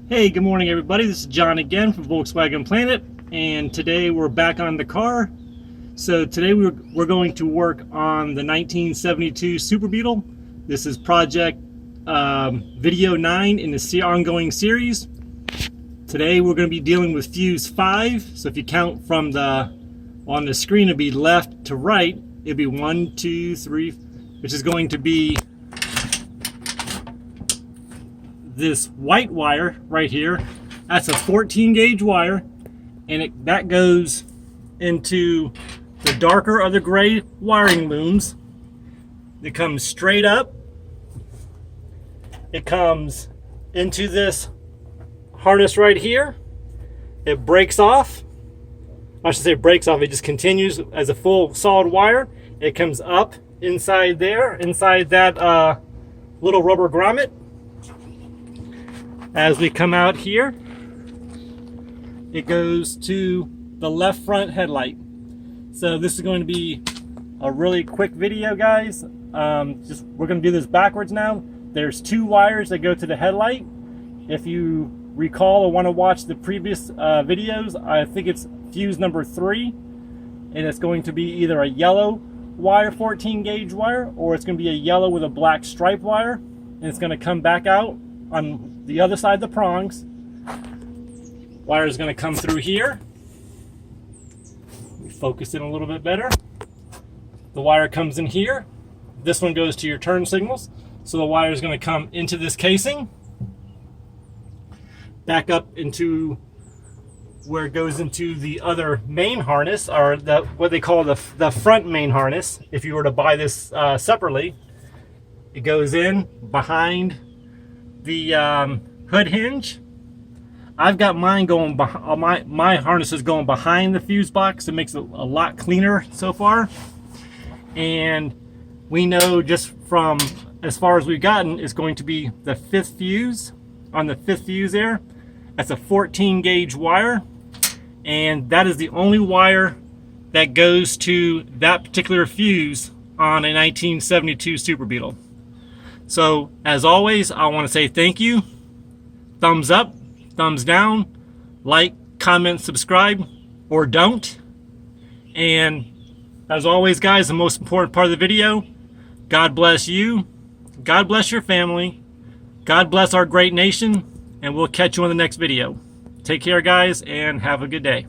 Hey, good morning everybody. This is John again from Volkswagen Planet, and today we're back on the car. So today we're going to work on the 1972 Super Beetle. This is project video 9 in the ongoing series. Today we're going to be dealing with fuse 5. So if you count from on the screen, it'll be left to right. It'll be 1, 2, 3, which is going to be this white wire right here. That's a 14 gauge wire, and that goes into the darker of the gray wiring looms. It comes straight up. It comes into this harness right here. It breaks off. I should say breaks off. It just continues as a full solid wire. It comes up inside there, inside that little rubber grommet. As we come out here, it goes to the left front headlight. So this is going to be a really quick video, guys. We're going to do this backwards now. There's 2 wires that go to the headlight. If you recall or want to watch the previous videos, I think it's fuse number 3, and it's going to be either a yellow wire 14 gauge wire, or it's going to be a yellow with a black stripe wire, and it's going to come back out on the other side of the prongs. Wire is going to come through here. Let me focus in a little bit better. The wire comes in here. This one goes to your turn signals. So the wire is going to come into this casing, back up into where it goes into the other main harness, or what they call the front main harness. If you were to buy this separately, it goes in behind the hood hinge. I've got mine going behind, my harness is going behind the fuse box. It makes it a lot cleaner so far. And we know just from as far as we've gotten, it's going to be the 5th fuse. On the 5th fuse there, that's a 14 gauge wire, and that is the only wire that goes to that particular fuse on a 1972 Super Beetle. So, as always, I want to say thank you. Thumbs up, thumbs down, like, comment, subscribe, or don't. And as always, guys, the most important part of the video, God bless you, God bless your family, God bless our great nation, and we'll catch you on the next video. Take care, guys, and have a good day.